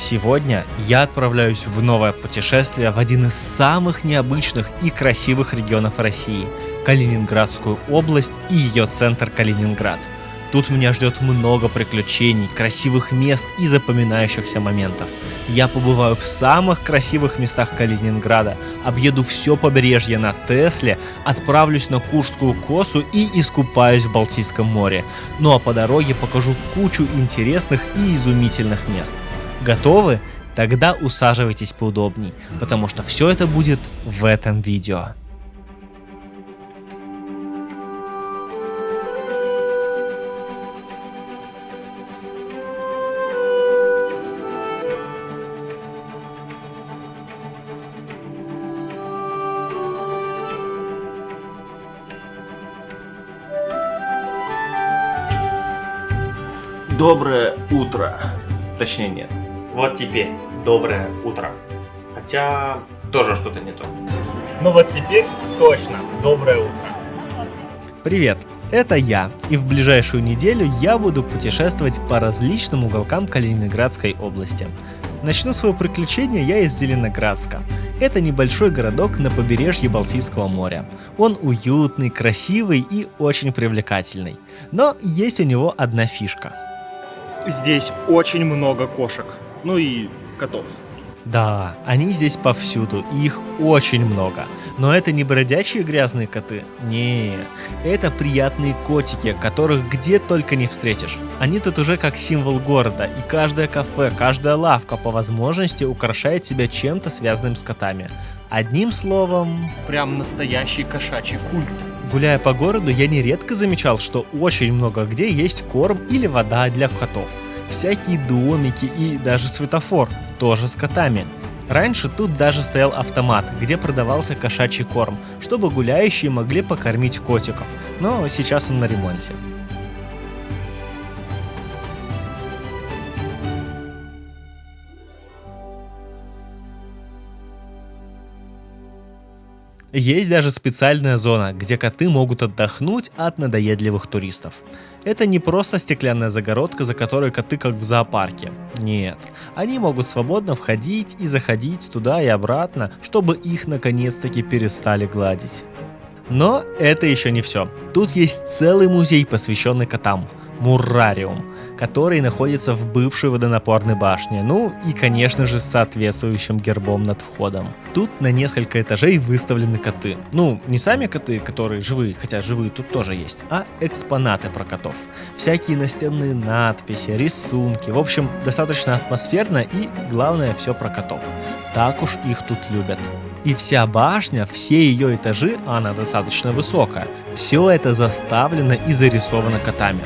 Сегодня я отправляюсь в новое путешествие в один из самых необычных и красивых регионов России – Калининградскую область и ее центр Калининград. Тут меня ждет много приключений, красивых мест и запоминающихся моментов. Я побываю в самых красивых местах Калининграда, объеду все побережье на Тесле, отправлюсь на Куршскую косу и искупаюсь в Балтийском море. Ну а по дороге покажу кучу интересных и изумительных мест. Готовы? Тогда усаживайтесь поудобней, потому что все это будет в этом видео. Доброе утро. Точнее, нет. Вот теперь доброе утро. Хотя тоже что-то не то. Ну вот теперь точно доброе утро. Привет, это я, и в ближайшую неделю я буду путешествовать по различным уголкам Калининградской области. Начну свое приключение я из Зеленоградска. Это небольшой городок на побережье Балтийского моря. Он уютный, красивый и очень привлекательный. Но есть у него одна фишка. Здесь очень много кошек. Ну и котов. Да, они здесь повсюду, и их очень много. Но это не бродячие грязные коты. Не, это приятные котики, которых где только не встретишь. Они тут уже как символ города, и каждое кафе, каждая лавка по возможности украшает себя чем-то связанным с котами. Одним словом... Прям настоящий кошачий культ. Гуляя по городу, я нередко замечал, что очень много где есть корм или вода для котов. Всякие домики и даже светофор, тоже с котами. Раньше тут даже стоял автомат, где продавался кошачий корм, чтобы гуляющие могли покормить котиков, но сейчас он на ремонте. Есть даже специальная зона, где коты могут отдохнуть от надоедливых туристов. Это не просто стеклянная загородка, за которой коты как в зоопарке. Нет, они могут свободно входить и заходить туда и обратно, чтобы их наконец-таки перестали гладить. Но это еще не все. Тут есть целый музей, посвященный котам. Муррариум, который находится в бывшей водонапорной башне, ну и, конечно же, с соответствующим гербом над входом. Тут на несколько этажей выставлены коты. Ну, не сами коты, которые живые, хотя живые тут тоже есть, а экспонаты про котов. Всякие настенные надписи, рисунки, в общем, достаточно атмосферно и, главное, все про котов. Так уж их тут любят. И вся башня, все ее этажи, она достаточно высокая, все это заставлено и зарисовано котами.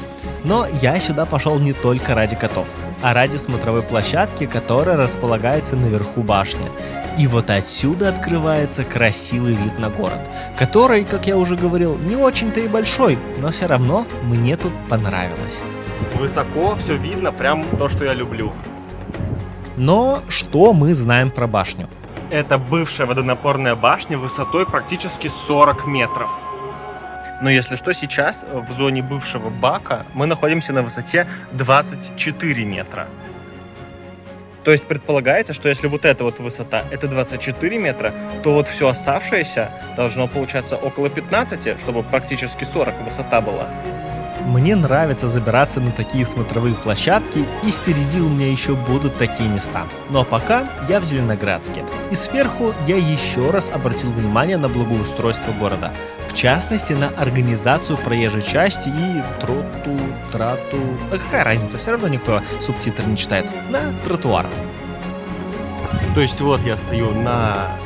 Но я сюда пошел не только ради котов, а ради смотровой площадки, которая располагается наверху башни. И вот отсюда открывается красивый вид на город, который, как я уже говорил, не очень-то и большой, но все равно мне тут понравилось. Высоко, все видно, прям то, что я люблю. Но что мы знаем про башню? Это бывшая водонапорная башня высотой практически 40 метров. Но если что, сейчас в зоне бывшего бака мы находимся на высоте 24 метра. То есть предполагается, что если вот эта вот высота это 24 метра, то вот все оставшееся должно получаться около 15, чтобы практически 40 высота была. Мне нравится забираться на такие смотровые площадки, и впереди у меня еще будут такие места. Но пока я в Зеленоградске, и сверху я еще раз обратил внимание на благоустройство города. В частности, на организацию проезжей части и какая разница, все равно никто субтитры не читает, на тротуарах. То есть вот я стою на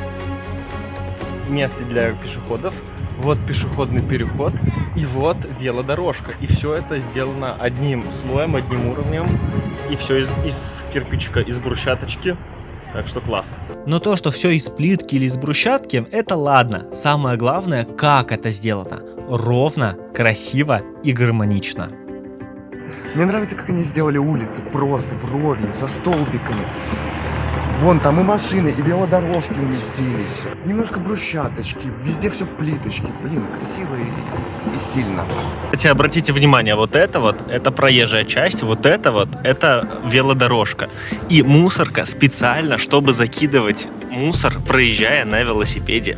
месте для пешеходов, вот пешеходный переход, и вот велодорожка. И все это сделано одним слоем, одним уровнем, и все из кирпичика, из брусчаточки. Так что класс. Но то, что все из плитки или из брусчатки, это ладно. Самое главное, как это сделано. Ровно, красиво и гармонично. Мне нравится, как они сделали улицы, просто вровень, со столбиками. Вон там и машины, и велодорожки уместились. Немножко брусчаточки, везде все в плиточке. Блин, красиво и стильно. Кстати, обратите внимание, вот это проезжая часть, вот это велодорожка. И мусорка специально, чтобы закидывать мусор, проезжая на велосипеде.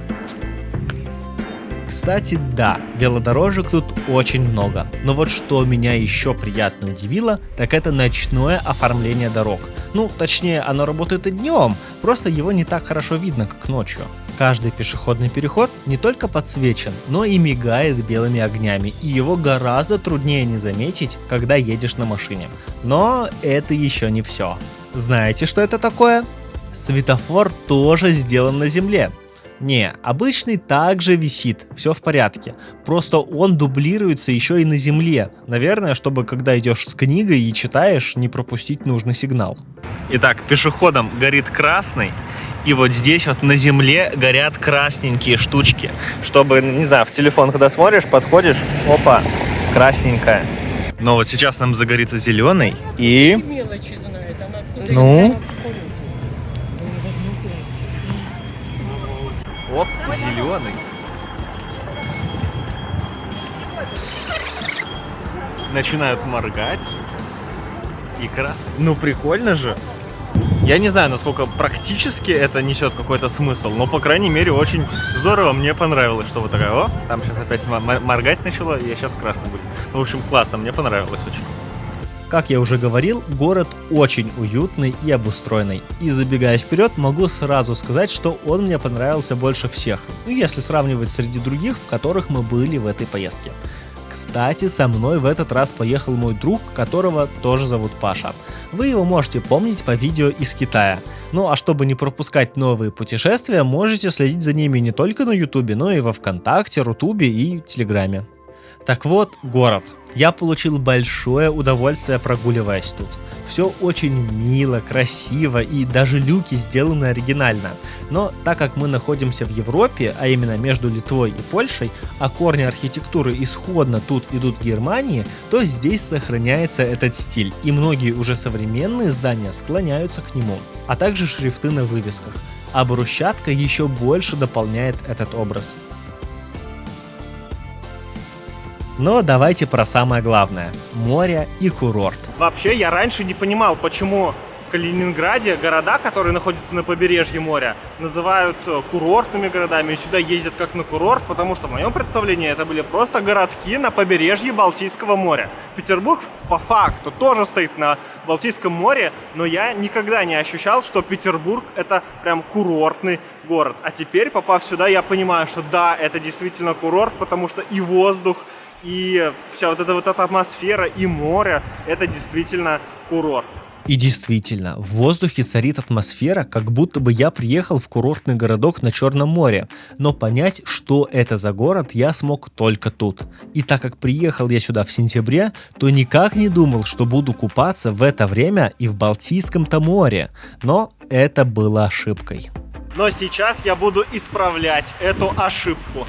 Кстати, да, велодорожек тут очень много. Но вот что меня еще приятно удивило, так это ночное оформление дорог. Ну, точнее, оно работает и днем, просто его не так хорошо видно, как ночью. Каждый пешеходный переход не только подсвечен, но и мигает белыми огнями, и его гораздо труднее не заметить, когда едешь на машине. Но это еще не все. Знаете, что это такое? Светофор тоже сделан на земле. Не, обычный также висит, все в порядке. Просто он дублируется еще и на земле. Наверное, чтобы когда идешь с книгой и читаешь, не пропустить нужный сигнал. Итак, пешеходам горит красный, и вот здесь вот на земле горят красненькие штучки. Чтобы, не знаю, в телефон когда смотришь, подходишь, опа, красненькая. Но вот сейчас нам загорится зеленый, и... Ну? Оп, зеленый. Начинают моргать. И красный. Ну прикольно же. Я не знаю, насколько практически это несет какой-то смысл, но, по крайней мере, очень здорово. Мне понравилось, что вот такая, о, там сейчас опять моргать начало, и я сейчас красный буду. Ну, в общем, классно, мне понравилось очень. Как я уже говорил, город очень уютный и обустроенный. И забегая вперед, могу сразу сказать, что он мне понравился больше всех. Ну, если сравнивать среди других, в которых мы были в этой поездке. Кстати, со мной в этот раз поехал мой друг, которого тоже зовут Паша. Вы его можете помнить по видео из Китая. Ну а чтобы не пропускать новые путешествия, можете следить за ними не только на Ютубе, но и во ВКонтакте, Рутубе и Телеграме. Так вот, город. Я получил большое удовольствие, прогуливаясь тут. Все очень мило, красиво и даже люки сделаны оригинально. Но так как мы находимся в Европе, а именно между Литвой и Польшей, а корни архитектуры исходно тут идут в Германии, то здесь сохраняется этот стиль, и многие уже современные здания склоняются к нему, а также шрифты на вывесках. А брусчатка еще больше дополняет этот образ. Но давайте про самое главное – море и курорт. Вообще, я раньше не понимал, почему в Калининграде города, которые находятся на побережье моря, называют курортными городами и сюда ездят как на курорт, потому что в моем представлении это были просто городки на побережье Балтийского моря. Петербург по факту тоже стоит на Балтийском море, но я никогда не ощущал, что Петербург это прям курортный город. А теперь, попав сюда, я понимаю, что да, это действительно курорт, потому что и воздух, и вся вот эта атмосфера, и море, это действительно курорт. И действительно, в воздухе царит атмосфера, как будто бы я приехал в курортный городок на Черном море. Но понять, что это за город, я смог только тут. И так как приехал я сюда в сентябре, то никак не думал, что буду купаться в это время и в Балтийском-то море. Но это было ошибкой. Но сейчас я буду исправлять эту ошибку.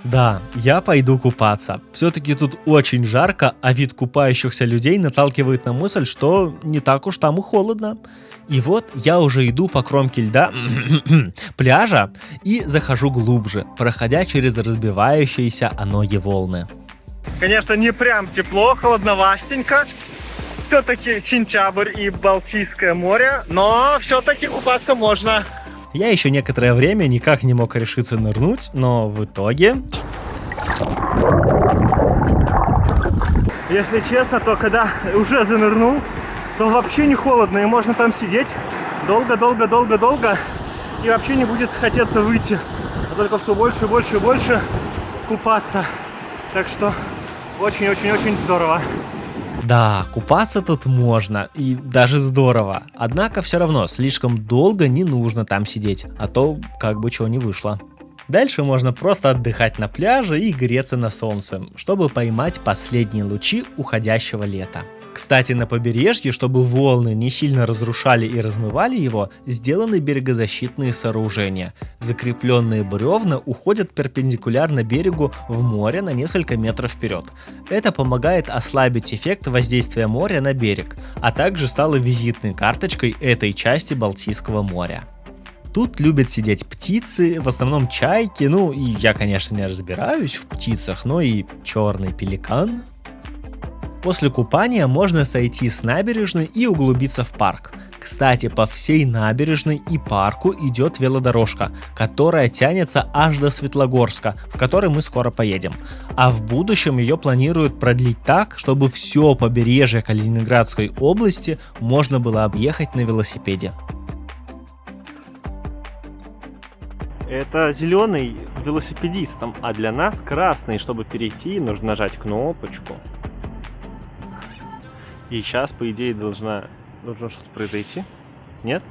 Да, я пойду купаться. Все-таки тут очень жарко, а вид купающихся людей наталкивает на мысль, что не так уж там и холодно. И вот я уже иду по кромке льда пляжа и захожу глубже, проходя через разбивающиеся о ноги волны. Конечно, не прям тепло, холодновастенько. Все-таки сентябрь и Балтийское море, но все-таки купаться можно. Я еще некоторое время никак не мог решиться нырнуть, но в итоге... Если честно, то когда уже занырнул, то вообще не холодно, и можно там сидеть долго-долго-долго-долго, и вообще не будет хотеться выйти, а только все больше и больше и больше купаться. Так что очень-очень-очень здорово. Да, купаться тут можно, и даже здорово. Однако все равно слишком долго не нужно там сидеть, а то как бы чего не вышло. Дальше можно просто отдыхать на пляже и греться на солнце, чтобы поймать последние лучи уходящего лета. Кстати, на побережье, чтобы волны не сильно разрушали и размывали его, сделаны берегозащитные сооружения. Закрепленные бревна уходят перпендикулярно берегу в море на несколько метров вперед. Это помогает ослабить эффект воздействия моря на берег, а также стало визитной карточкой этой части Балтийского моря. Тут любят сидеть птицы, в основном чайки, ну и я, конечно, не разбираюсь в птицах, но и черный пеликан. После купания можно сойти с набережной и углубиться в парк. Кстати, по всей набережной и парку идет велодорожка, которая тянется аж до Светлогорска, в который мы скоро поедем. А в будущем ее планируют продлить так, чтобы все побережье Калининградской области можно было объехать на велосипеде. Это зеленый велосипедистам, а для нас красный. Чтобы перейти, нужно нажать кнопочку. И сейчас, по идее, должно что-то произойти. Нет?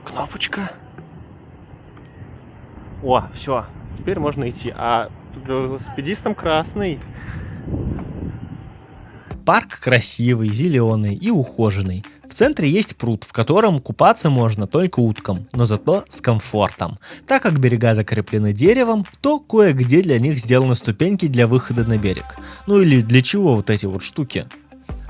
Кнопочка. О, все. Теперь можно идти. А велосипедистам красный. Парк красивый, зеленый и ухоженный. В центре есть пруд, в котором купаться можно только уткам, но зато с комфортом. Так как берега закреплены деревом, то кое-где для них сделаны ступеньки для выхода на берег. Ну или для чего вот эти вот штуки?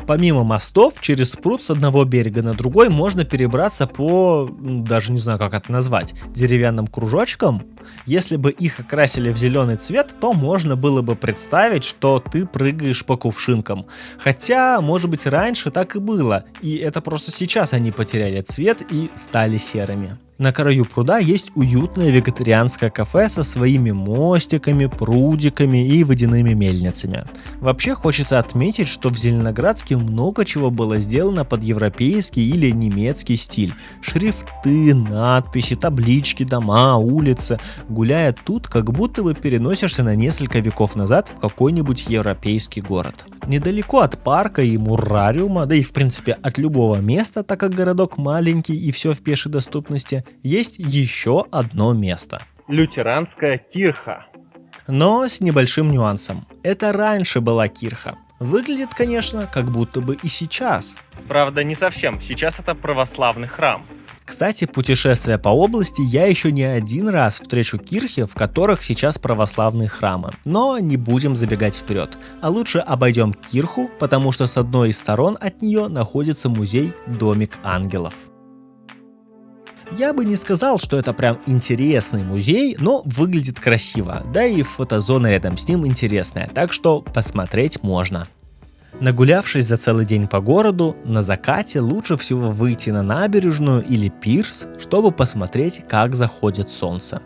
Помимо мостов, через пруд с одного берега на другой можно перебраться по, даже не знаю, как это назвать, деревянным кружочкам. Если бы их окрасили в зеленый цвет, то можно было бы представить, что ты прыгаешь по кувшинкам. Хотя, может быть, раньше так и было, и это просто сейчас они потеряли цвет и стали серыми. На краю пруда есть уютное вегетарианское кафе со своими мостиками, прудиками и водяными мельницами. Вообще хочется отметить, что в Зеленоградске много чего было сделано под европейский или немецкий стиль. Шрифты, надписи, таблички, дома, улицы. Гуляя тут, как будто бы переносишься на несколько веков назад в какой-нибудь европейский город. Недалеко от парка и мурариума, да и в принципе от любого места, так как городок маленький и все в пешей доступности, есть еще одно место. Лютеранская кирха. Но с небольшим нюансом. Это раньше была кирха. Выглядит, конечно, как будто бы и сейчас. Правда, не совсем. Сейчас это православный храм. Кстати, путешествуя по области, я еще не один раз встречу кирхи, в которых сейчас православные храмы. Но не будем забегать вперед. А лучше обойдем кирху, потому что с одной из сторон от нее находится музей «Домик ангелов». Я бы не сказал, что это прям интересный музей, но выглядит красиво, да и фотозона рядом с ним интересная, так что посмотреть можно. Нагулявшись за целый день по городу, на закате лучше всего выйти на набережную или пирс, чтобы посмотреть, как заходит солнце.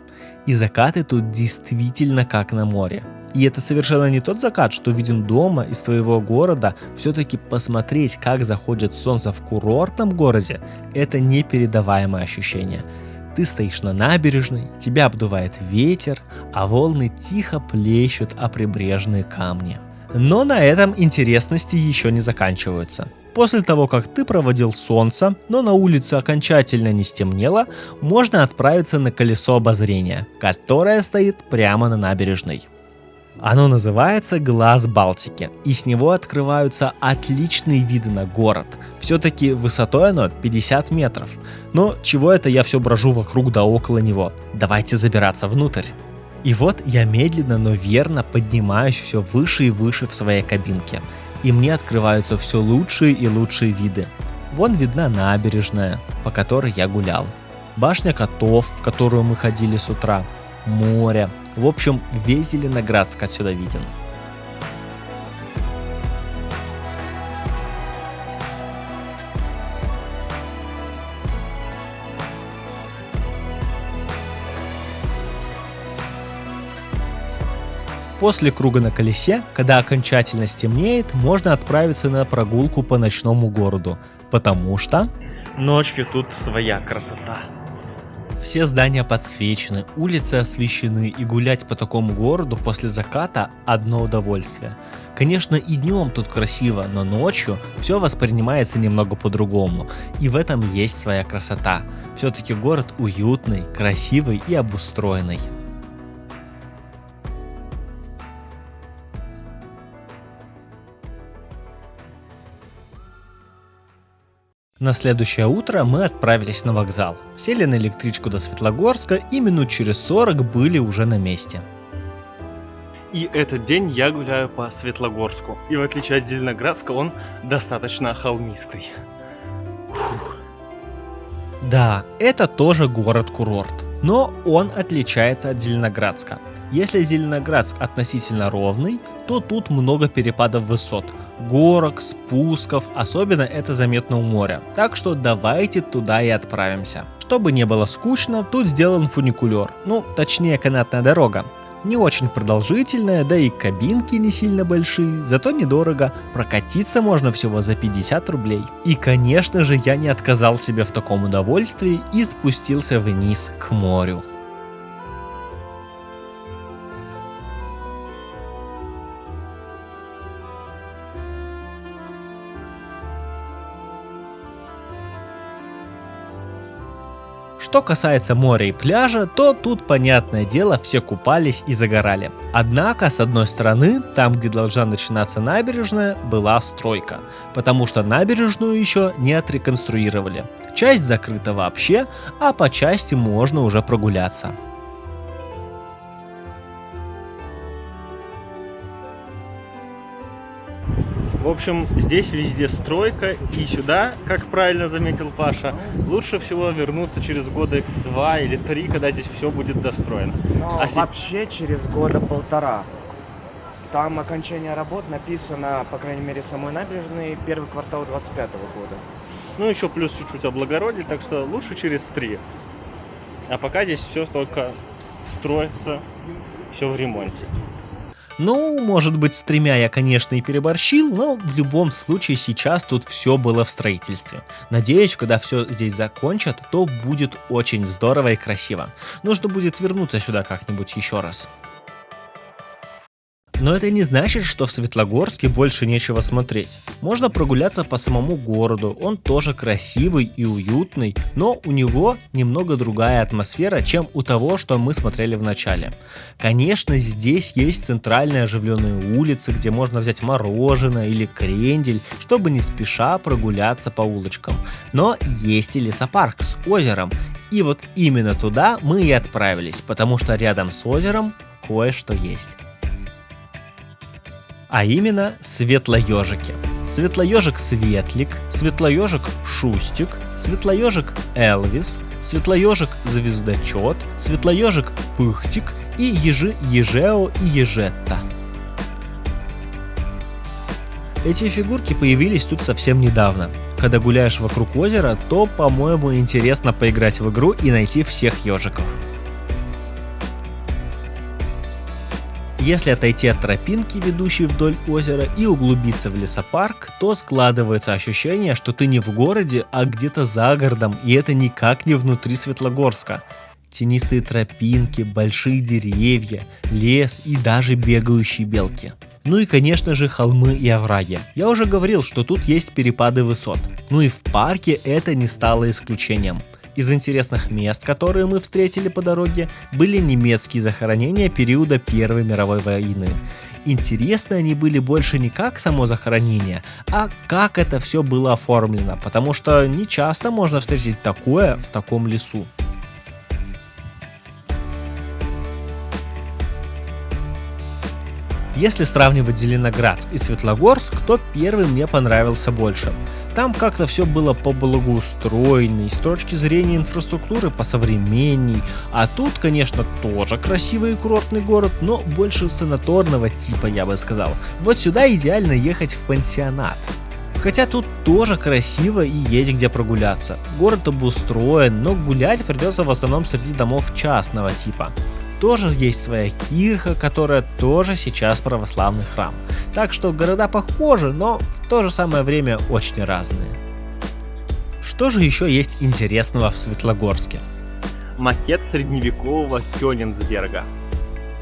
И закаты тут действительно как на море. И это совершенно не тот закат, что виден дома из твоего города. Все-таки посмотреть, как заходит солнце в курортном городе, это непередаваемое ощущение. Ты стоишь на набережной, тебя обдувает ветер, а волны тихо плещут о прибрежные камни. Но на этом интересности еще не заканчиваются. После того, как ты проводил солнце, но на улице окончательно не стемнело, можно отправиться на колесо обозрения, которое стоит прямо на набережной. Оно называется «Глаз Балтики», и с него открываются отличные виды на город. Все-таки высотой оно 50 метров. Но чего это я все брожу вокруг да около него? Давайте забираться внутрь. И вот я медленно, но верно поднимаюсь все выше и выше в своей кабинке. И мне открываются все лучшие и лучшие виды. Вон видна набережная, по которой я гулял. Башня котов, в которую мы ходили с утра. Море. В общем, весь Зеленоградск отсюда виден. После круга на колесе, когда окончательно стемнеет, можно отправиться на прогулку по ночному городу, потому что ночью тут своя красота. Все здания подсвечены, улицы освещены, и гулять по такому городу после заката – одно удовольствие. Конечно, и днем тут красиво, но ночью все воспринимается немного по-другому, и в этом есть своя красота. Все-таки город уютный, красивый и обустроенный. На следующее утро мы отправились на вокзал, сели на электричку до Светлогорска и минут через 40 были уже на месте. И этот день я гуляю по Светлогорску. И в отличие от Зеленоградска, он достаточно холмистый. Да, это тоже город-курорт, но он отличается от Зеленоградска. Если Зеленоградск относительно ровный, то тут много перепадов высот, горок, спусков, особенно это заметно у моря. Так что давайте туда и отправимся. Чтобы не было скучно, тут сделан фуникулер, точнее канатная дорога. Не очень продолжительная, да и кабинки не сильно большие, зато недорого. Прокатиться можно всего за 50 рублей. И конечно же я не отказал себе в таком удовольствии и спустился вниз к морю. Что касается моря и пляжа, то тут, понятное дело, все купались и загорали. Однако, с одной стороны, там, где должна начинаться набережная, была стройка, потому что набережную еще не отреконструировали. Часть закрыта вообще, а по части можно уже прогуляться. В общем, здесь везде стройка, и сюда, как правильно заметил Паша, лучше всего вернуться через года 2 или 3, когда здесь все будет достроено. Вообще через года 1,5. Там окончание работ написано, по крайней мере, самой набережной, первый квартал 25 года. Еще плюс чуть-чуть облагородили, так что лучше через 3. А пока здесь все только строится, все в ремонте. Может быть, с 3 я, конечно, и переборщил, но в любом случае сейчас тут все было в строительстве. Надеюсь, когда все здесь закончат, то будет очень здорово и красиво. Нужно будет вернуться сюда как-нибудь еще раз. Но это не значит, что в Светлогорске больше нечего смотреть. Можно прогуляться по самому городу, он тоже красивый и уютный, но у него немного другая атмосфера, чем у того, что мы смотрели в начале. Конечно, здесь есть центральные оживленные улицы, где можно взять мороженое или крендель, чтобы не спеша прогуляться по улочкам. Но есть и лесопарк с озером, и вот именно туда мы и отправились, потому что рядом с озером кое-что есть. А именно светлоежики. Светлоежик Светлик, светлоежик Шустик, светлоежик Элвис, светлоежик Звездочет, светлоежик Пыхтик и ежи Ежео и Ежетта. Эти фигурки появились тут совсем недавно. Когда гуляешь вокруг озера, то, по-моему, интересно поиграть в игру и найти всех ежиков. Если отойти от тропинки, ведущей вдоль озера, и углубиться в лесопарк, то складывается ощущение, что ты не в городе, а где-то за городом, и это никак не внутри Светлогорска. Тенистые тропинки, большие деревья, лес и даже бегающие белки. И, конечно же, холмы и овраги. Я уже говорил, что тут есть перепады высот. И в парке это не стало исключением. Из интересных мест, которые мы встретили по дороге, были немецкие захоронения периода Первой мировой войны. Интересны они были больше не как само захоронение, а как это все было оформлено, потому что не часто можно встретить такое в таком лесу. Если сравнивать Зеленоградск и Светлогорск, то первый мне понравился больше. Там как-то все было поблагоустроенней, с точки зрения инфраструктуры посовременней, а тут, конечно, тоже красивый и курортный город, но больше санаторного типа, я бы сказал. Вот сюда идеально ехать в пансионат. Хотя тут тоже красиво и есть где прогуляться. Город обустроен, но гулять придется в основном среди домов частного типа. Тоже есть своя кирха, которая тоже сейчас православный храм. Так что города похожи, но в то же самое время очень разные. Что же еще есть интересного в Светлогорске? Макет средневекового Кёнигсберга.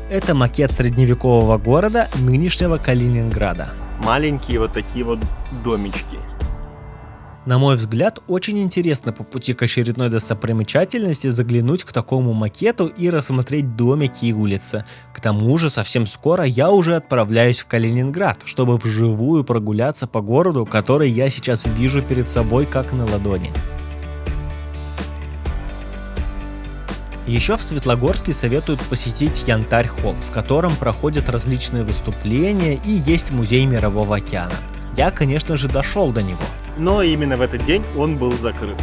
Это макет средневекового города нынешнего Калининграда. Маленькие вот такие вот домички. На мой взгляд, очень интересно по пути к очередной достопримечательности заглянуть к такому макету и рассмотреть домики и улицы. К тому же, совсем скоро я уже отправляюсь в Калининград, чтобы вживую прогуляться по городу, который я сейчас вижу перед собой как на ладони. Еще в Светлогорске советуют посетить Янтарь-холл, в котором проходят различные выступления и есть музей Мирового океана. Я, конечно же, дошел до него. Но именно в этот день он был закрыт.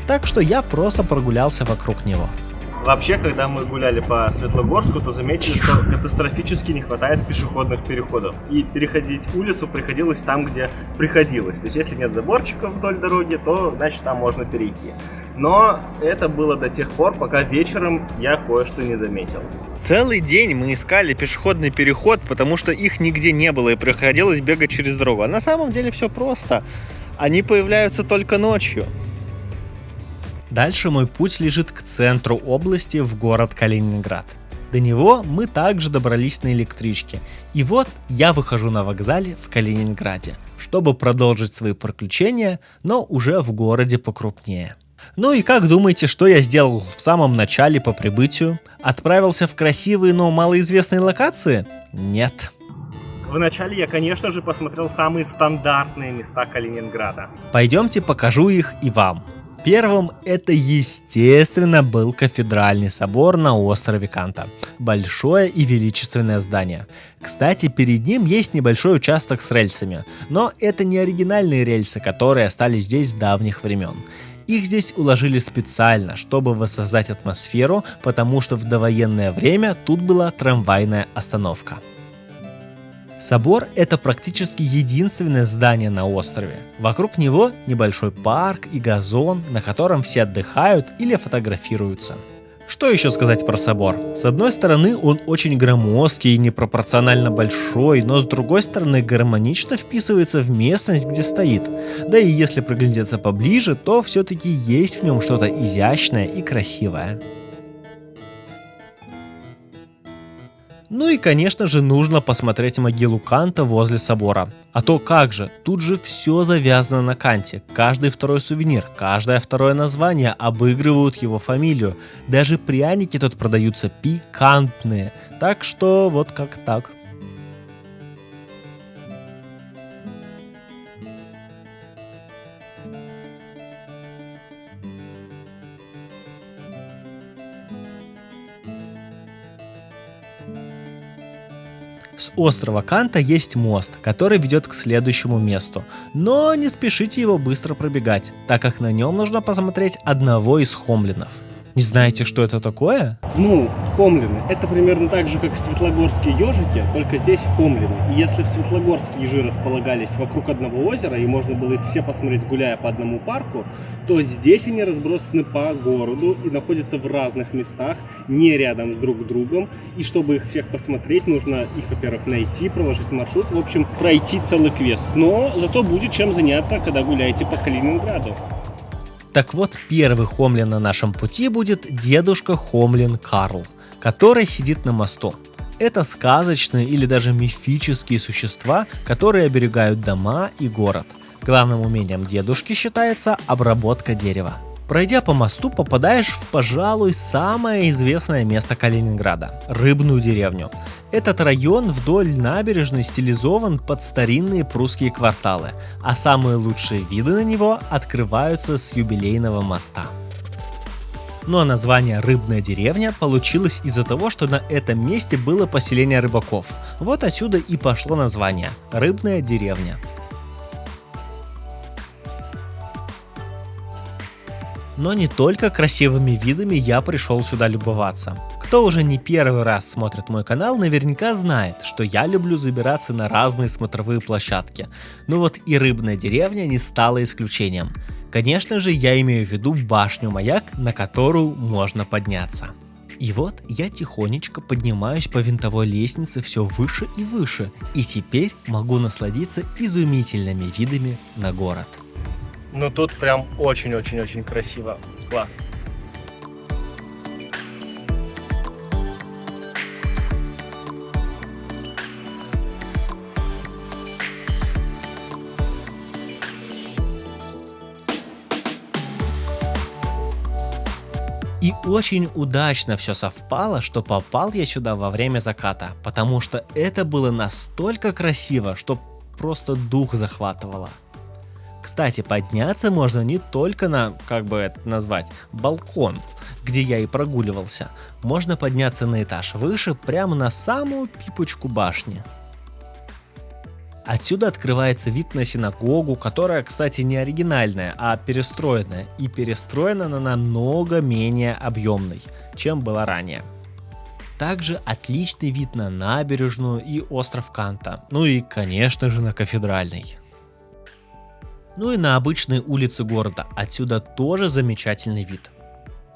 Так что я просто прогулялся вокруг него. Вообще, когда мы гуляли по Светлогорску, то заметили, что катастрофически не хватает пешеходных переходов. И переходить улицу приходилось там, где приходилось. То есть, если нет заборчиков вдоль дороги, то, значит, там можно перейти. Но это было до тех пор, пока вечером я кое-что не заметил. Целый день мы искали пешеходный переход, потому что их нигде не было и приходилось бегать через дорогу. А на самом деле все просто. Они появляются только ночью. Дальше мой путь лежит к центру области, в город Калининград. До него мы также добрались на электричке. И вот я выхожу на вокзале в Калининграде, чтобы продолжить свои приключения, но уже в городе покрупнее. Ну и как думаете, что я сделал в самом начале по прибытию? Отправился в красивые, но малоизвестные локации? Нет. Вначале я, конечно же, посмотрел самые стандартные места Калининграда. Пойдемте покажу их и вам. Первым это, естественно, был кафедральный собор на острове Канта. Большое и величественное здание. Кстати, перед ним есть небольшой участок с рельсами, но это не оригинальные рельсы, которые остались здесь с давних времен. Их здесь уложили специально, чтобы воссоздать атмосферу, потому что в довоенное время тут была трамвайная остановка. Собор – это практически единственное здание на острове. Вокруг него небольшой парк и газон, на котором все отдыхают или фотографируются. Что еще сказать про собор? С одной стороны, он очень громоздкий и непропорционально большой, но с другой стороны, гармонично вписывается в местность, где стоит. Да и если приглядеться поближе, то все-таки есть в нем что-то изящное и красивое. Ну и, конечно же, нужно посмотреть могилу Канта возле собора. А то как же, тут же все завязано на Канте. Каждый второй сувенир, каждое второе название обыгрывают его фамилию. Даже пряники тут продаются пикантные. Так что вот как так. С острова Канта есть мост, который ведет к следующему месту, но не спешите его быстро пробегать, так как на нем нужно посмотреть одного из хомлинов. Не знаете, что это такое? Ну, хомлины. Это примерно так же, как светлогорские ежики, только здесь хомлины. И если в Светлогорске ежи располагались вокруг одного озера, и можно было их все посмотреть, гуляя по одному парку, то здесь они разбросаны по городу и находятся в разных местах, не рядом друг с другом. И чтобы их всех посмотреть, нужно их, во-первых, найти, проложить маршрут, в общем, пройти целый квест. Но зато будет чем заняться, когда гуляете по Калининграду. Так вот, первый хомлин на нашем пути будет дедушка Хомлин Карл, который сидит на мосту. Это сказочные или даже мифические существа, которые оберегают дома и город. Главным умением дедушки считается обработка дерева. Пройдя по мосту, попадаешь в, пожалуй, самое известное место Калининграда – Рыбную деревню. Этот район вдоль набережной стилизован под старинные прусские кварталы, а самые лучшие виды на него открываются с юбилейного моста. Ну а название «Рыбная деревня» получилось из-за того, что на этом месте было поселение рыбаков. Вот отсюда и пошло название – Рыбная деревня. Но не только красивыми видами я пришел сюда любоваться. Кто уже не первый раз смотрит мой канал, наверняка знает, что я люблю забираться на разные смотровые площадки. Ну вот и Рыбная деревня не стала исключением. Конечно же, я имею в виду башню-маяк, на которую можно подняться. И вот я тихонечко поднимаюсь по винтовой лестнице все выше и выше, и теперь могу насладиться изумительными видами на город. Ну тут прям очень-очень-очень красиво. Класс. И очень удачно все совпало, что попал я сюда во время заката, потому что это было настолько красиво, что просто дух захватывало. Кстати, подняться можно не только на, как бы это назвать, балкон, где я и прогуливался. Можно подняться на этаж выше, прямо на самую пипочку башни. Отсюда открывается вид на синагогу, которая, кстати, не оригинальная, а перестроенная. И перестроена она намного менее объемной, чем была ранее. Также отличный вид на набережную и остров Канта. Ну и, конечно же, на Кафедральный. Ну и на обычные улицы города. Отсюда тоже замечательный вид.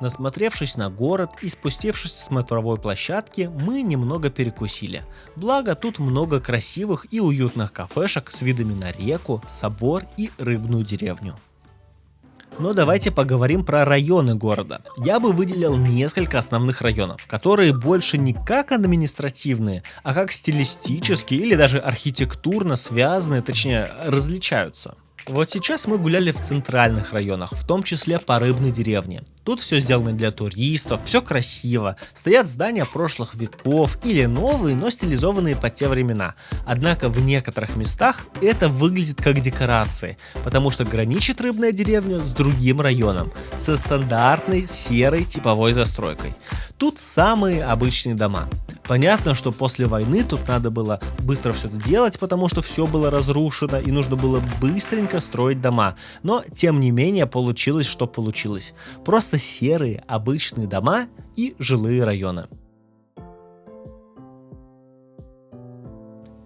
Насмотревшись на город и спустившись с смотровой площадки, мы немного перекусили. Благо тут много красивых и уютных кафешек с видами на реку, собор и рыбную деревню. Но давайте поговорим про районы города. Я бы выделил несколько основных районов, которые больше не как административные, а как стилистически или даже архитектурно связаны, точнее различаются. Вот сейчас мы гуляли в центральных районах, в том числе по рыбной деревне. Тут все сделано для туристов, все красиво, стоят здания прошлых веков или новые, но стилизованные под те времена. Однако в некоторых местах это выглядит как декорации, потому что граничит рыбная деревня с другим районом, со стандартной серой типовой застройкой. Тут самые обычные дома. Понятно, что после войны тут надо было быстро все это делать, потому что все было разрушено и нужно было быстренько строить дома. Но тем не менее получилось, что получилось. Просто серые обычные дома и жилые районы.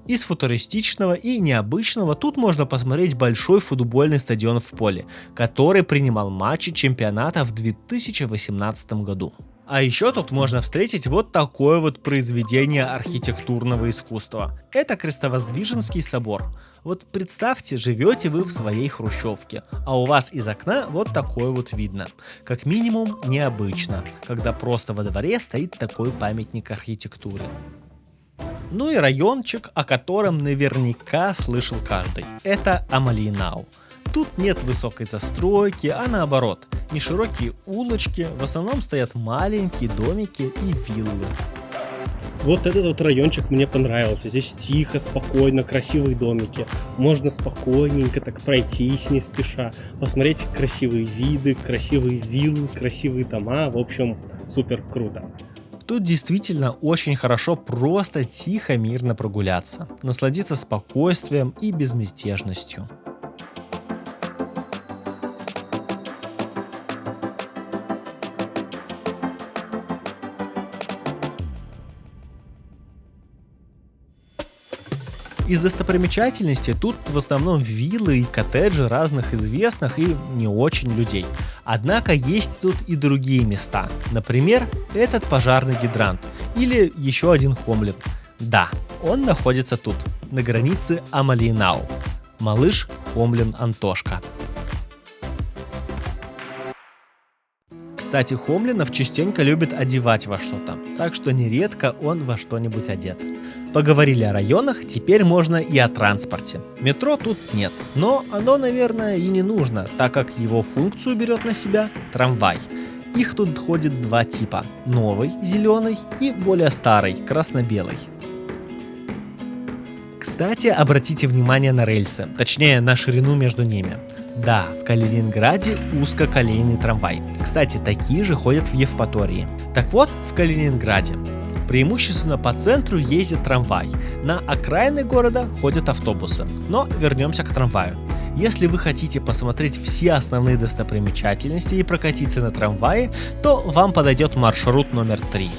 Из футуристичного и необычного тут можно посмотреть большой футбольный стадион в поле, который принимал матчи чемпионата в 2018 году. А еще тут можно встретить вот такое вот произведение архитектурного искусства. Это Крестовоздвиженский собор. Вот представьте, живете вы в своей хрущевке, а у вас из окна вот такое вот видно. Как минимум необычно, когда просто во дворе стоит такой памятник архитектуры. Ну и райончик, о котором наверняка слышал каждый. Это Амалиенау. Тут нет высокой застройки, а наоборот, неширокие улочки, в основном стоят маленькие домики и виллы. Вот этот вот райончик мне понравился. Здесь тихо, спокойно, красивые домики. Можно спокойненько так пройтись не спеша, посмотреть красивые виды, красивые виллы, красивые дома. В общем, супер круто. Тут действительно очень хорошо просто тихо, мирно прогуляться, насладиться спокойствием и безмятежностью. Из достопримечательностей тут в основном виллы и коттеджи разных известных и не очень людей. Однако есть тут и другие места. Например, этот пожарный гидрант или еще один хомлин. Да, он находится тут, на границе Амалиенау. Малыш Хомлин Антошка. Кстати, хомлинов частенько любят одевать во что-то, так что нередко он во что-нибудь одет. Поговорили о районах, теперь можно и о транспорте. Метро тут нет, но оно, наверное, и не нужно, так как его функцию берет на себя трамвай. Их тут ходит два типа – новый, зеленый, и более старый, красно-белый. Кстати, обратите внимание на рельсы, точнее на ширину между ними. Да, в Калининграде узкоколейный трамвай. Кстати, такие же ходят в Евпатории. Так вот, в Калининграде преимущественно по центру ездит трамвай, на окраины города ходят автобусы. Но вернемся к трамваю. Если вы хотите посмотреть все основные достопримечательности и прокатиться на трамвае, то вам подойдет маршрут номер 3.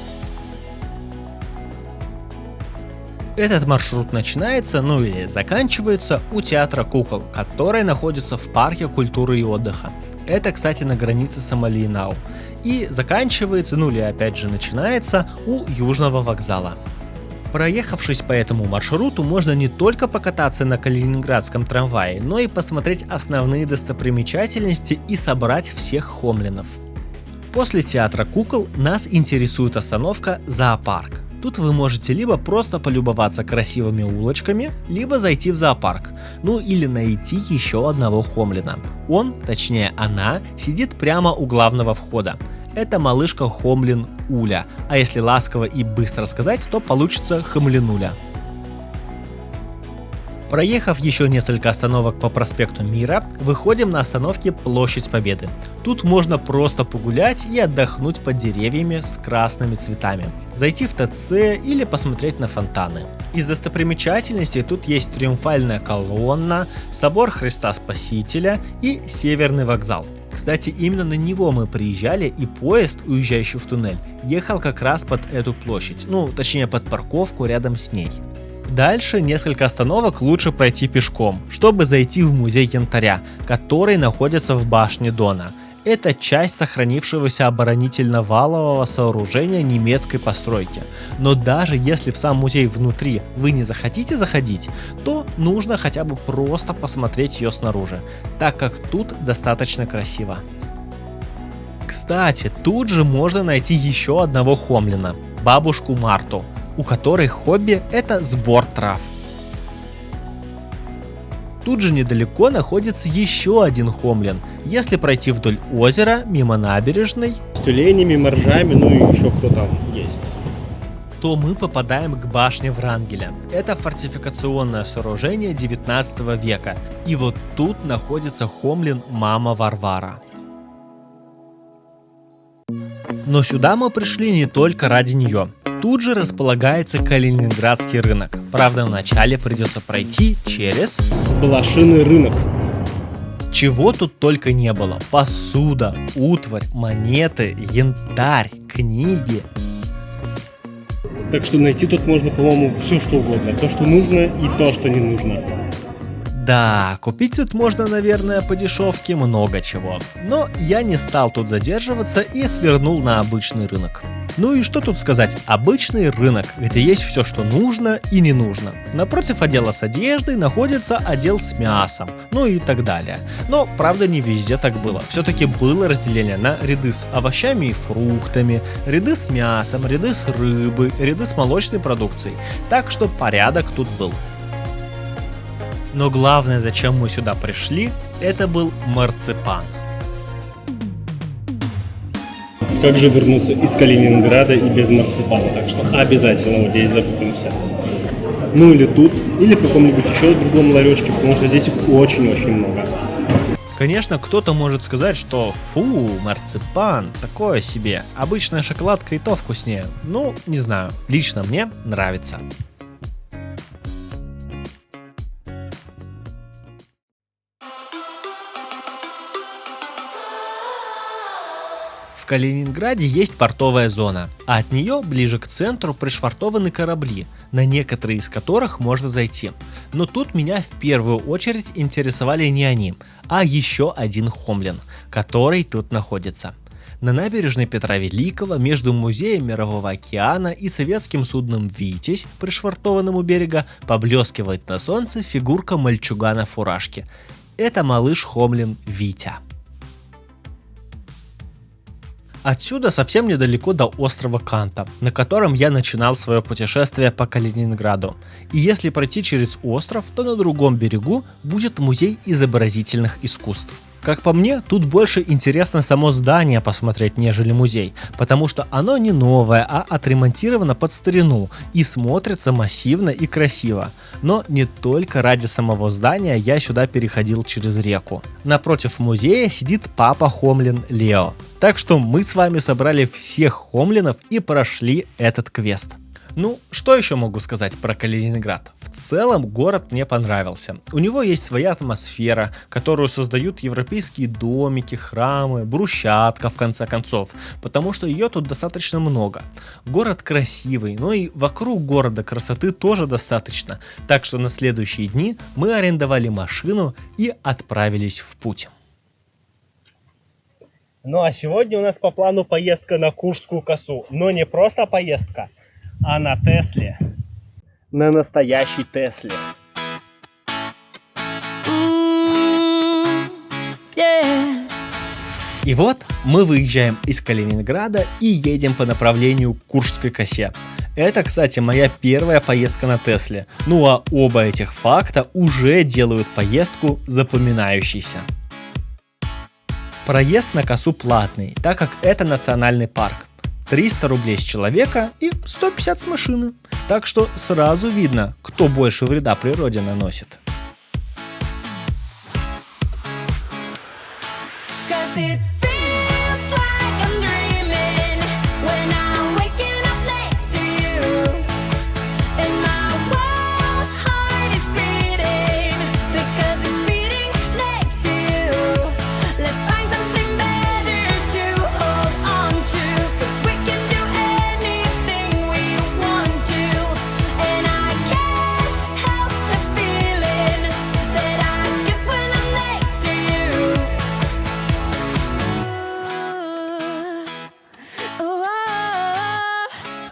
Этот маршрут начинается, ну или заканчивается у театра кукол, который находится в парке культуры и отдыха. Это, кстати, на границе с Амалиенау. И заканчивается, ну или опять же начинается у Южного вокзала. Проехавшись по этому маршруту, можно не только покататься на калининградском трамвае, но и посмотреть основные достопримечательности и собрать всех хомлинов. После театра кукол нас интересует остановка «Зоопарк». Тут вы можете либо просто полюбоваться красивыми улочками, либо зайти в зоопарк, ну или найти еще одного хомлина. Он, точнее она, сидит прямо у главного входа. это малышка Хомлин Уля, а если ласково и быстро сказать, то получится Хомлинуля. Проехав еще несколько остановок по проспекту Мира, выходим на остановке Площадь Победы. Тут можно просто погулять и отдохнуть под деревьями с красными цветами, зайти в ТЦ или посмотреть на фонтаны. Из достопримечательностей тут есть Триумфальная колонна, собор Христа Спасителя и Северный вокзал. Кстати, именно на него мы приезжали, и поезд, уезжающий в туннель, ехал как раз под эту площадь, точнее под парковку рядом с ней. Дальше несколько остановок лучше пройти пешком, чтобы зайти в музей янтаря, который находится в башне Дона. Это часть сохранившегося оборонительно-валового сооружения немецкой постройки. Но даже если в сам музей внутри вы не захотите заходить, то нужно хотя бы просто посмотреть ее снаружи, так как тут достаточно красиво. Кстати, тут же можно найти еще одного хомлина – бабушку Марту, у которой хобби – это сбор трав. Тут же недалеко находится еще один хомлин. Если пройти вдоль озера, мимо набережной, С тюленями, моржами, и еще кто там есть. то мы попадаем к башне Врангеля. Это фортификационное сооружение 19 века. И вот тут находится хомлин Мама Варвара. Но сюда мы пришли не только ради нее. Тут же располагается Калининградский рынок. Правда, вначале придется пройти через Блошиный рынок. чего тут только не было. Посуда, утварь, монеты, янтарь, книги. Так что найти тут можно, по-моему, все что угодно. То, что нужно, и то, что не нужно. Да, купить тут можно, наверное, по дешевке много чего. Но я не стал тут задерживаться и свернул на обычный рынок. Ну и что тут сказать, обычный рынок, где есть все, что нужно и не нужно. Напротив отдела с одеждой находится отдел с мясом, и так далее. Но, правда, не везде так было. Все-таки было разделение на ряды с овощами и фруктами, ряды с мясом, ряды с рыбой, ряды с молочной продукцией. Так что порядок тут был. Но главное, зачем мы сюда пришли, это был марципан. Как же вернуться из Калининграда и без марципана? Так что обязательно вот здесь закупимся. Или тут, или в каком-нибудь еще другом ларечке, потому что здесь их очень-очень много. Конечно, кто-то может сказать, что фу, марципан, такое себе, обычная шоколадка и то вкуснее. Не знаю, лично мне нравится. В Калининграде есть портовая зона, а от нее ближе к центру пришвартованы корабли, на некоторые из которых можно зайти. Но тут меня в первую очередь интересовали не они, а еще один хомлин, который тут находится. На набережной Петра Великого между музеем Мирового океана и советским судном «Витязь», пришвартованным у берега, поблескивает на солнце фигурка мальчугана в фуражке. Это малыш хомлин Витя. Отсюда совсем недалеко до острова Канта, на котором я начинал свое путешествие по Калининграду. И если пройти через остров, то на другом берегу будет музей изобразительных искусств. Как по мне, тут больше интересно само здание посмотреть, нежели музей, потому что оно не новое, а отремонтировано под старину и смотрится массивно и красиво. Но не только ради самого здания я сюда переходил через реку. Напротив музея сидит папа хомлин Лео. Так что мы с вами собрали всех хомлинов и прошли этот квест. Что еще могу сказать про Калининград? В целом город мне понравился. У него есть своя атмосфера, которую создают европейские домики, храмы, брусчатка в конце концов, потому что ее тут достаточно много. Город красивый, но и вокруг города красоты тоже достаточно, так что на следующие дни мы арендовали машину и отправились в путь. А сегодня у нас по плану поездка на Куршскую косу, но не просто поездка, а на Тесле. На настоящей Тесле. И вот мы выезжаем из Калининграда и едем по направлению к Куршской косе. Это, кстати, моя первая поездка на Тесле. А оба этих факта уже делают поездку запоминающейся. Проезд на косу платный, так как это национальный парк. 300 рублей с человека и 150 с машины. Так что сразу видно, кто больше вреда природе наносит.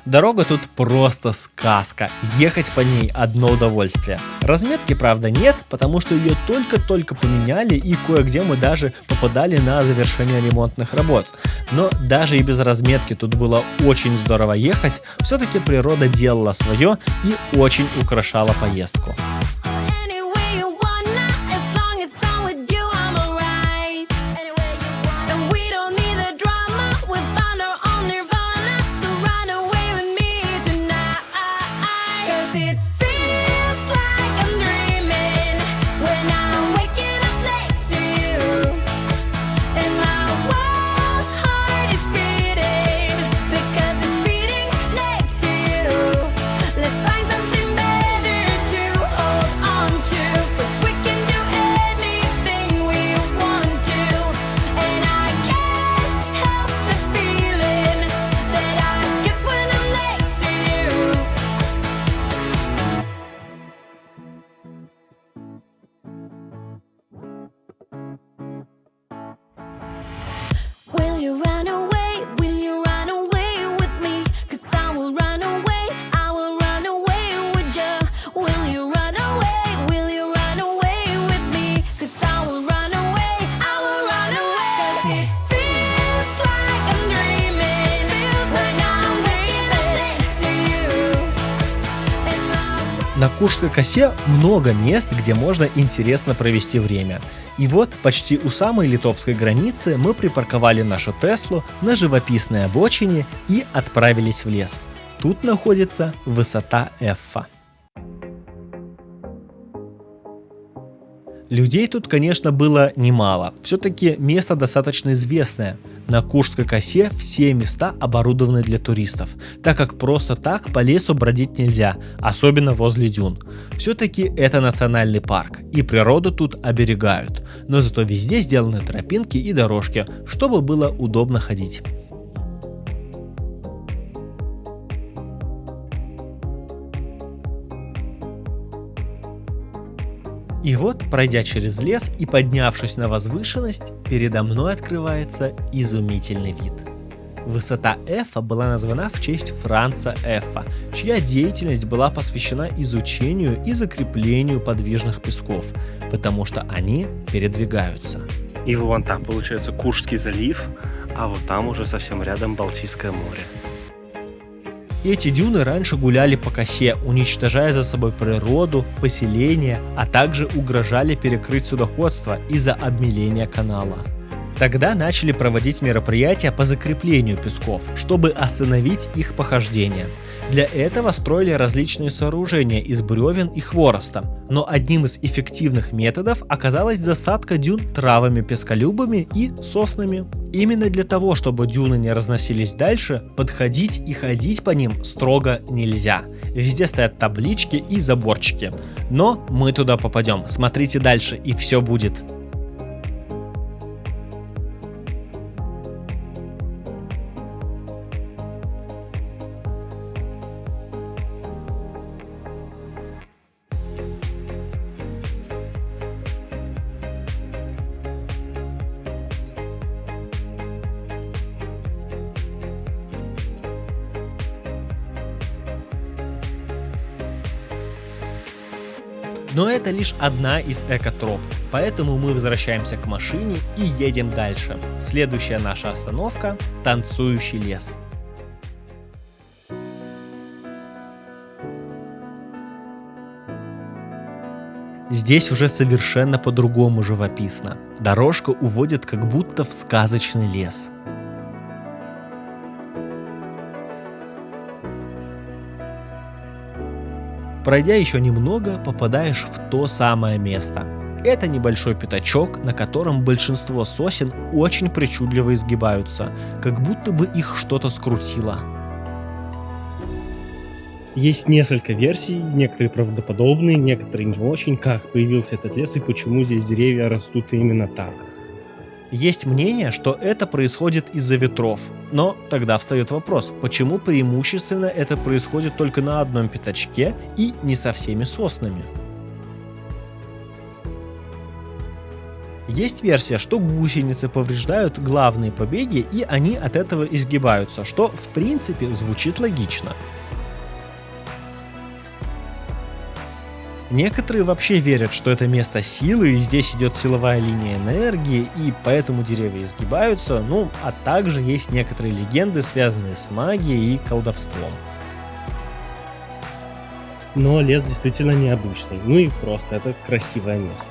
Дорога тут просто сказка, ехать по ней одно удовольствие. Разметки, правда, нет, потому что ее только-только поменяли и кое-где мы даже попадали на завершение ремонтных работ. Но даже и без разметки тут было очень здорово ехать, все-таки природа делала свое и очень украшала поездку. На Куршской косе много мест, где можно интересно провести время. И вот почти у самой литовской границы мы припарковали нашу Теслу на живописной обочине и отправились в лес. Тут находится высота Эффа. Людей тут, конечно, было немало. Все-таки место достаточно известное. На Куршской косе все места оборудованы для туристов, так как просто так по лесу бродить нельзя, особенно возле дюн. Все-таки это национальный парк, и природу тут оберегают, но зато везде сделаны тропинки и дорожки, чтобы было удобно ходить. И вот, пройдя через лес и поднявшись на возвышенность, передо мной открывается изумительный вид. Высота Эффа была названа в честь Франца Эффа, чья деятельность была посвящена изучению и закреплению подвижных песков, потому что они передвигаются. И вон там получается Куршский залив, а вот там уже совсем рядом Балтийское море. Эти дюны раньше гуляли по косе, уничтожая за собой природу, поселения, а также угрожали перекрыть судоходство из-за обмеления канала. Тогда начали проводить мероприятия по закреплению песков, чтобы остановить их похождение. Для этого строили различные сооружения из бревен и хвороста, но одним из эффективных методов оказалась засадка дюн травами-песколюбами и соснами. Именно для того, чтобы дюны не разносились дальше, подходить и ходить по ним строго нельзя. Везде стоят таблички и заборчики. Но мы туда попадем, смотрите дальше, и все будет. Но это лишь одна из экотроп, поэтому мы возвращаемся к машине и едем дальше. Следующая наша остановка – Танцующий лес. Здесь уже совершенно по-другому живописно. Дорожка уводит как будто в сказочный лес. Пройдя еще немного, попадаешь в то самое место. Это небольшой пятачок, на котором большинство сосен очень причудливо изгибаются, как будто бы их что-то скрутило. Есть несколько версий, некоторые правдоподобные, некоторые не очень, как появился этот лес и почему здесь деревья растут именно так. Есть мнение, что это происходит из-за ветров. Но тогда встает вопрос, почему преимущественно это происходит только на одном пятачке и не со всеми соснами? Есть версия, что гусеницы повреждают главные побеги, и они от этого изгибаются, что в принципе звучит логично. Некоторые вообще верят, что это место силы, и здесь идет силовая линия энергии, и поэтому деревья изгибаются, а также есть некоторые легенды, связанные с магией и колдовством. Но лес действительно необычный, и просто это красивое место.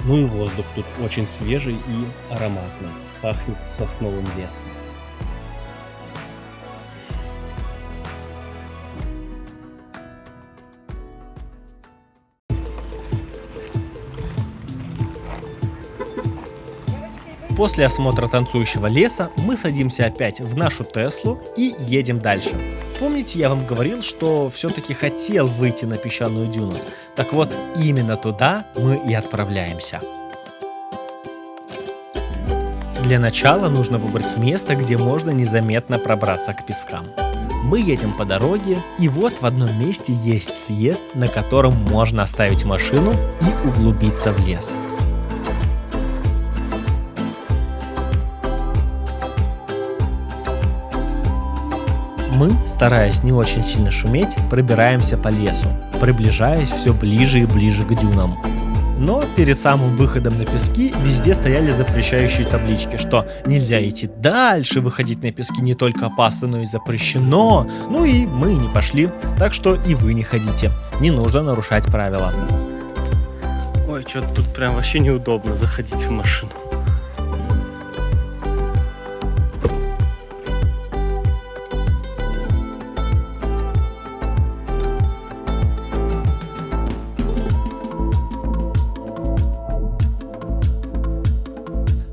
И воздух тут очень свежий и ароматный, пахнет сосновым лесом. После осмотра танцующего леса мы садимся опять в нашу Теслу и едем дальше. Помните, я вам говорил, что все-таки хотел выйти на песчаную дюну? Так вот, именно туда мы и отправляемся. Для начала нужно выбрать место, где можно незаметно пробраться к пескам. Мы едем по дороге, и вот в одном месте есть съезд, на котором можно оставить машину и углубиться в лес. Мы, стараясь не очень сильно шуметь, пробираемся по лесу, приближаясь все ближе и ближе к дюнам. Но перед самым выходом на пески везде стояли запрещающие таблички, что нельзя идти дальше, выходить на пески не только опасно, но и запрещено. И мы не пошли, так что и вы не ходите. Не нужно нарушать правила. Ой, что-то тут прям вообще неудобно заходить в машину.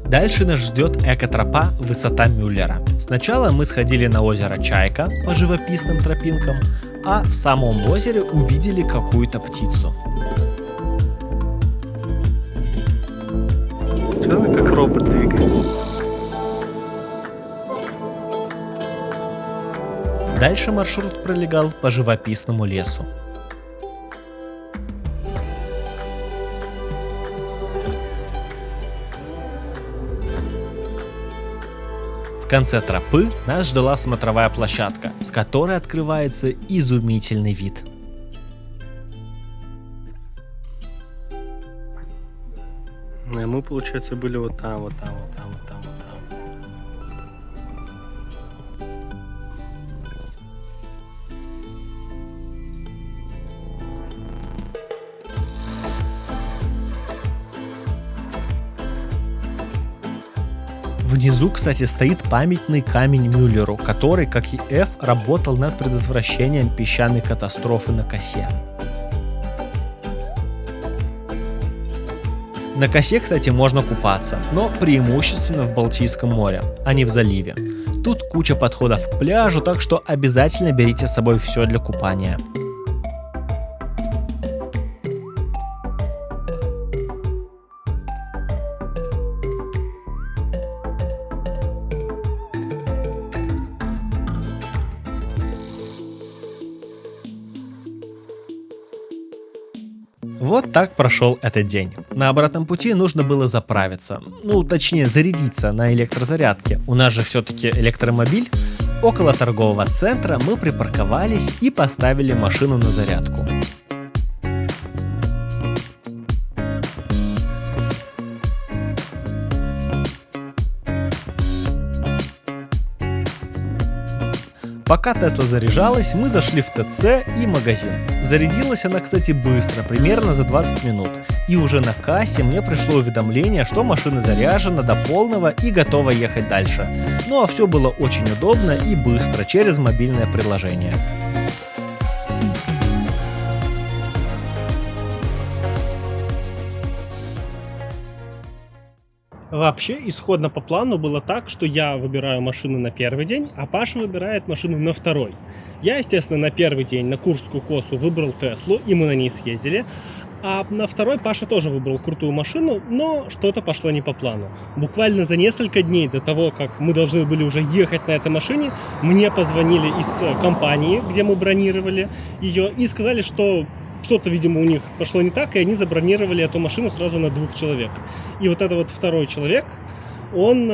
Дальше нас ждет экотропа «Высота Мюллера». Сначала мы сходили на озеро Чайка по живописным тропинкам, а в самом озере увидели какую-то птицу. Что она как робот двигается? Дальше маршрут пролегал по живописному лесу. В конце тропы нас ждала смотровая площадка, с которой открывается изумительный вид. Мы, получается, были вот там. Внизу, кстати, стоит памятный камень Мюллеру, который, как и Ф, работал над предотвращением песчаной катастрофы на косе. На косе, кстати, можно купаться, но преимущественно в Балтийском море, а не в заливе. Тут куча подходов к пляжу, так что обязательно берите с собой все для купания. Вот так прошел этот день. На обратном пути нужно было заправиться. Точнее, зарядиться на электрозарядке. У нас же все-таки электромобиль. Около торгового центра мы припарковались и поставили машину на зарядку. Пока Тесла заряжалась, мы зашли в ТЦ и магазин. Зарядилась она, кстати, быстро, примерно за 20 минут. И уже на кассе мне пришло уведомление, что машина заряжена до полного и готова ехать дальше. Ну а все было очень удобно и быстро через мобильное приложение. Вообще, исходно по плану было так, что я выбираю машину на первый день, а Паша выбирает машину на второй. Я, естественно, на первый день на Курскую косу выбрал Теслу, и мы на ней съездили. А на второй Паша тоже выбрал крутую машину, но что-то пошло не по плану. Буквально за несколько дней до того, как мы должны были уже ехать на этой машине, мне позвонили из компании, где мы бронировали ее, и сказали, что что-то, видимо, у них пошло не так, и они забронировали эту машину сразу на 2 человек. И вот этот вот второй человек, он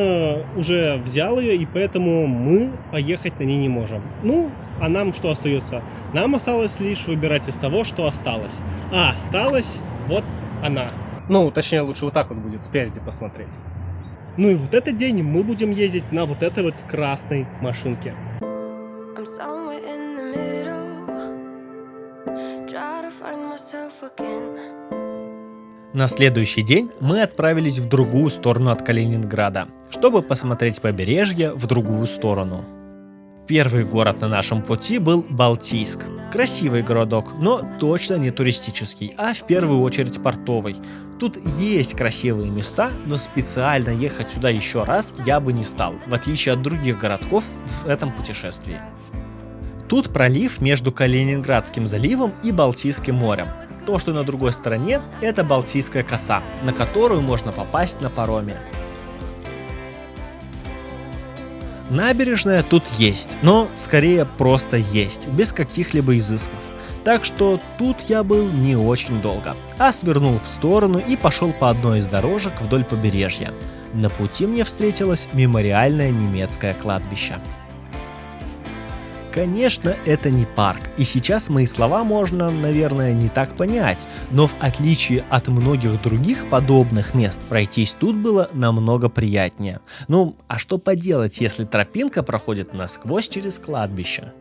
уже взял ее, и поэтому мы поехать на ней не можем. Ну, а нам что остается? Нам осталось лишь выбирать из того, что осталось. А осталась вот она. Ну, точнее, лучше вот так вот будет спереди посмотреть. Ну и вот этот день мы будем ездить на вот этой вот красной машинке. На следующий день мы отправились в другую сторону от Калининграда, чтобы посмотреть побережье в другую сторону. Первый город на нашем пути был Балтийск. Красивый городок, но точно не туристический, а в первую очередь портовый. Тут есть красивые места, но специально ехать сюда еще раз я бы не стал, в отличие от других городков в этом путешествии. Тут пролив между Калининградским заливом и Балтийским морем. То, что на другой стороне, это Балтийская коса, на которую можно попасть на пароме. Набережная тут есть, но скорее просто есть, без каких-либо изысков. Так что тут я был не очень долго, а свернул в сторону и пошел по одной из дорожек вдоль побережья. На пути мне встретилось мемориальное немецкое кладбище. Конечно, это не парк, и сейчас мои слова можно, наверное, не так понять, но в отличие от многих других подобных мест, пройтись тут было намного приятнее. Ну, а что поделать, если тропинка проходит насквозь через кладбище?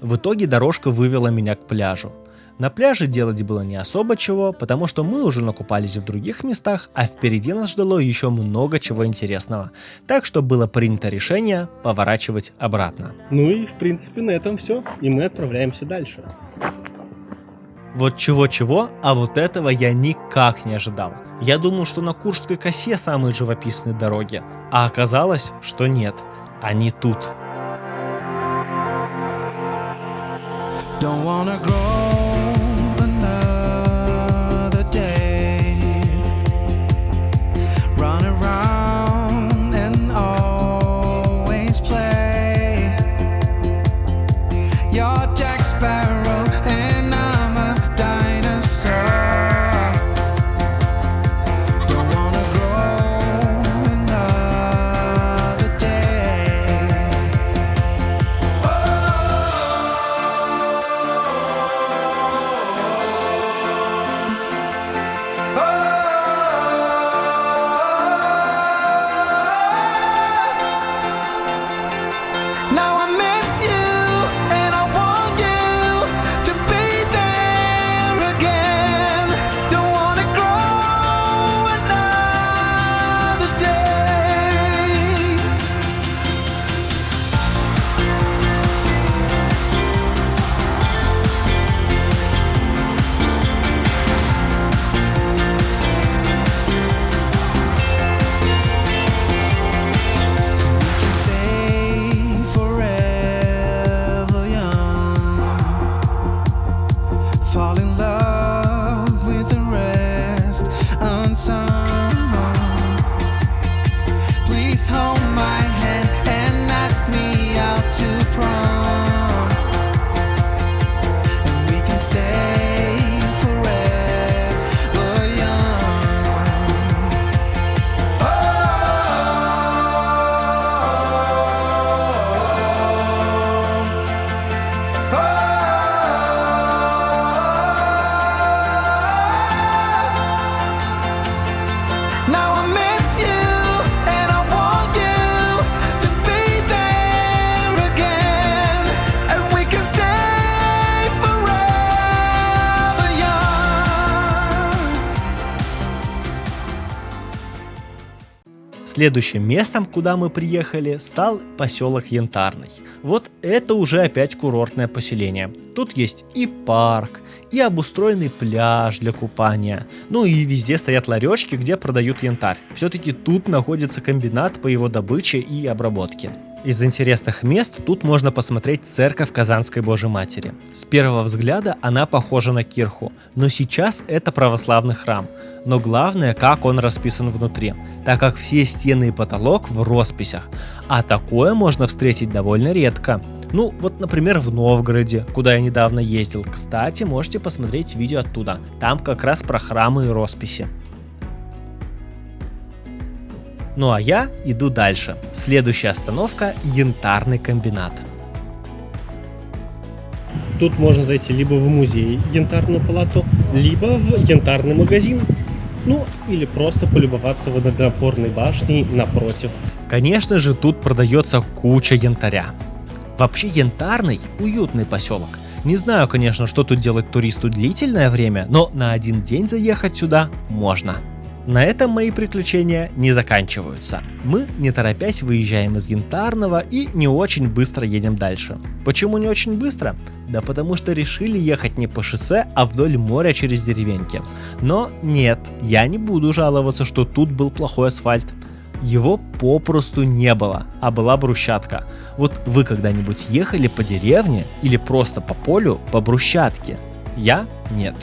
В итоге дорожка вывела меня к пляжу. На пляже делать было не особо чего, потому что мы уже накупались в других местах, а впереди нас ждало еще много чего интересного. Так что было принято решение поворачивать обратно. Ну и в принципе на этом все, и мы отправляемся дальше. Вот чего-чего, а вот этого я никак не ожидал. Я думал, что на Курской косе самые живописные дороги, а оказалось, что нет, они тут. Don't wanna grow another day, run around and always play. You're Jack Sparrow and I'm a dinosaur. Don't wanna grow another day. Now I miss you and I want you to be there again. Don't wanna grow another day. We can say forever young, fall in love with the rest unsung. Please hold my hand and ask me out to prom, and we can stay forever young. Now I miss you and I want you to be there again. Следующим местом, куда мы приехали, стал поселок Янтарный. Вот это уже опять курортное поселение. Тут есть и парк, и обустроенный пляж для купания. Ну и везде стоят ларечки, где продают янтарь. Все-таки тут находится комбинат по его добыче и обработке. Из интересных мест тут можно посмотреть церковь Казанской Божьей Матери. С первого взгляда она похожа на кирху, но сейчас это православный храм. Но главное, как он расписан внутри, так как все стены и потолок в росписях, а такое можно встретить довольно редко. Ну, вот, например, в Новгороде, куда я недавно ездил. Кстати, можете посмотреть видео оттуда, там как раз про храмы и росписи. Ну а я иду дальше. Следующая остановка – янтарный комбинат. Тут можно зайти либо в музей янтарную палату, либо в янтарный магазин. Ну, или просто полюбоваться водонапорной башней напротив. Конечно же, тут продается куча янтаря. Вообще янтарный – уютный поселок. Не знаю, конечно, что тут делать туристу длительное время, но на один день заехать сюда можно. На этом мои приключения не заканчиваются. Мы, не торопясь, выезжаем из Янтарного и не очень быстро едем дальше. Почему не очень быстро? Да потому что решили ехать не по шоссе, а вдоль моря через деревеньки. Но нет, я не буду жаловаться, что тут был плохой асфальт. Его попросту не было, а была брусчатка. Вот вы когда-нибудь ехали по деревне или просто по полю по брусчатке? Я нет.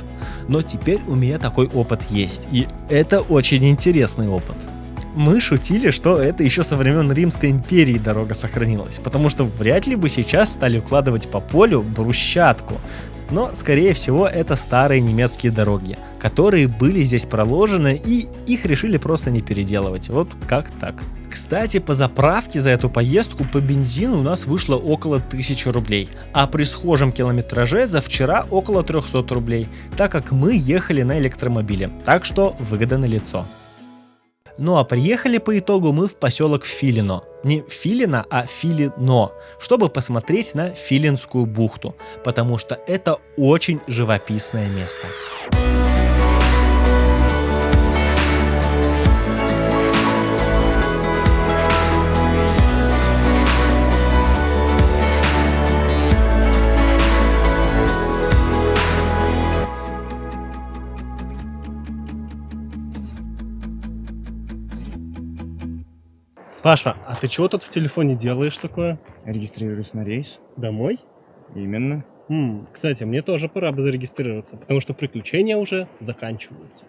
Но теперь у меня такой опыт есть, и это очень интересный опыт. Мы шутили, что это еще со времен Римской империи дорога сохранилась, потому что вряд ли бы сейчас стали укладывать по полю брусчатку. Но, скорее всего, это старые немецкие дороги, которые были здесь проложены, и их решили просто не переделывать. Вот как так. Кстати, по заправке за эту поездку по бензину у нас вышло около 1000 рублей, а при схожем километраже за вчера около 300 рублей, так как мы ехали на электромобиле, так что выгода налицо. Ну а приехали по итогу мы в поселок Филино. Не Филино, а Филино, чтобы посмотреть на Филинскую бухту, потому что это очень живописное место. Паша, а ты чего тут в телефоне делаешь такое? Регистрируюсь на рейс. Домой? Именно. Кстати, мне тоже пора бы зарегистрироваться, потому что приключения уже заканчиваются.